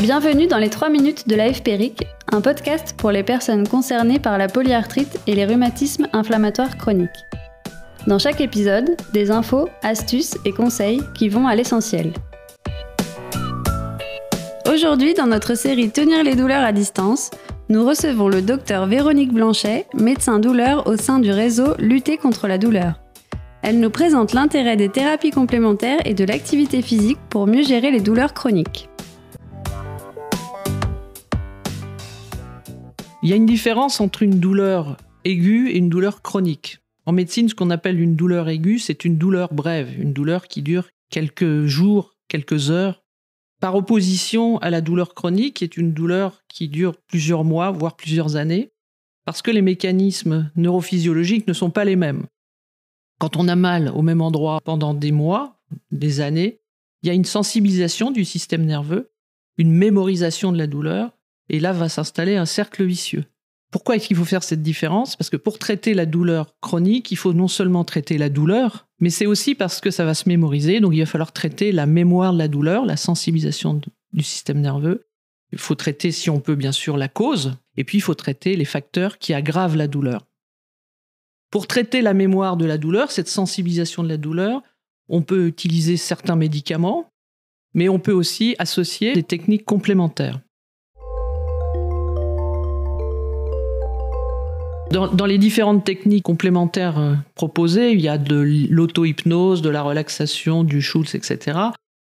Bienvenue dans les 3 minutes de l'AFPRIC, un podcast pour les personnes concernées par la polyarthrite et les rhumatismes inflammatoires chroniques. Dans chaque épisode, des infos, astuces et conseils qui vont à l'essentiel. Aujourd'hui, dans notre série Tenir les douleurs à distance, nous recevons le docteur Véronique Blanchet, médecin douleur au sein du réseau Lutter contre la douleur. Elle nous présente l'intérêt des thérapies complémentaires et de l'activité physique pour mieux gérer les douleurs chroniques. Il y a une différence entre une douleur aiguë et une douleur chronique. En médecine, ce qu'on appelle une douleur aiguë, c'est une douleur brève, une douleur qui dure quelques jours, quelques heures, par opposition à la douleur chronique, qui est une douleur qui dure plusieurs mois, voire plusieurs années, parce que les mécanismes neurophysiologiques ne sont pas les mêmes. Quand on a mal au même endroit pendant des mois, des années, il y a une sensibilisation du système nerveux, une mémorisation de la douleur, et là va s'installer un cercle vicieux. Pourquoi est-ce qu'il faut faire cette différence ? Parce que pour traiter la douleur chronique, il faut non seulement traiter la douleur, mais c'est aussi parce que ça va se mémoriser, donc il va falloir traiter la mémoire de la douleur, la sensibilisation du système nerveux. Il faut traiter, si on peut, bien sûr, la cause, et puis il faut traiter les facteurs qui aggravent la douleur. Pour traiter la mémoire de la douleur, cette sensibilisation de la douleur, on peut utiliser certains médicaments, mais on peut aussi associer des techniques complémentaires. Dans les différentes techniques complémentaires proposées, il y a de l'auto-hypnose, de la relaxation, du Schultz, etc.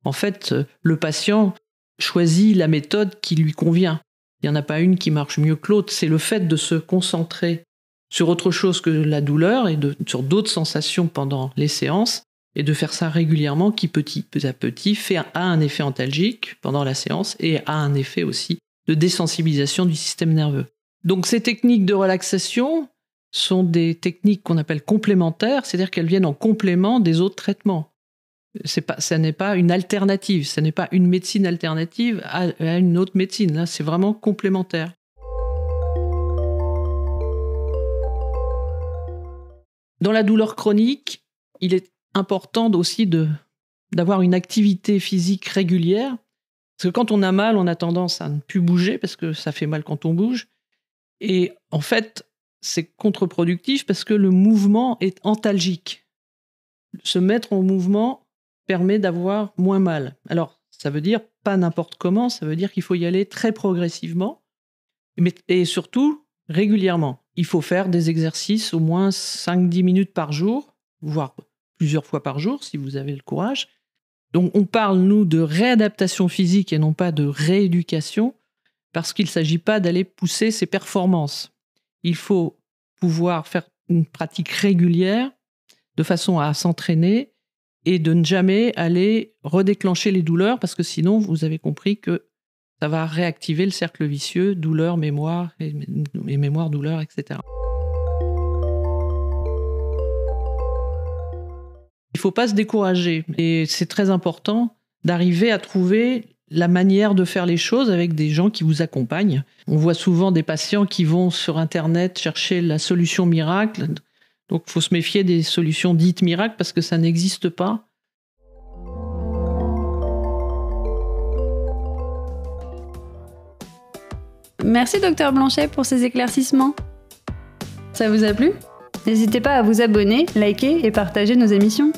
En fait, le patient choisit la méthode qui lui convient. Il n'y en a pas une qui marche mieux que l'autre. C'est le fait de se concentrer sur autre chose que la douleur et sur d'autres sensations pendant les séances et de faire ça régulièrement qui, petit à petit, a un effet antalgique pendant la séance et a un effet aussi de désensibilisation du système nerveux. Donc ces techniques de relaxation sont des techniques qu'on appelle complémentaires, c'est-à-dire qu'elles viennent en complément des autres traitements. Ça n'est pas une alternative, ça n'est pas une médecine alternative à une autre médecine. Là, c'est vraiment complémentaire. Dans la douleur chronique, il est important aussi d'avoir une activité physique régulière, parce que quand on a mal, on a tendance à ne plus bouger, parce que ça fait mal quand on bouge. Et en fait, c'est contre-productif parce que le mouvement est antalgique. Se mettre en mouvement permet d'avoir moins mal. Alors, ça veut dire pas n'importe comment, ça veut dire qu'il faut y aller très progressivement, et surtout régulièrement. Il faut faire des exercices au moins 5-10 minutes par jour, voire plusieurs fois par jour si vous avez le courage. Donc on parle, nous, de réadaptation physique et non pas de rééducation, parce qu'il ne s'agit pas d'aller pousser ses performances. Il faut pouvoir faire une pratique régulière de façon à s'entraîner et de ne jamais aller redéclencher les douleurs, parce que sinon, vous avez compris que ça va réactiver le cercle vicieux, douleur, mémoire, et mémoire, douleur, etc. Il ne faut pas se décourager. Et c'est très important d'arriver à trouver la manière de faire les choses avec des gens qui vous accompagnent. On voit souvent des patients qui vont sur Internet chercher la solution miracle. Donc, il faut se méfier des solutions dites miracles parce que ça n'existe pas. Merci Dr Blanchet pour ces éclaircissements. Ça vous a plu ? N'hésitez pas à vous abonner, liker et partager nos émissions.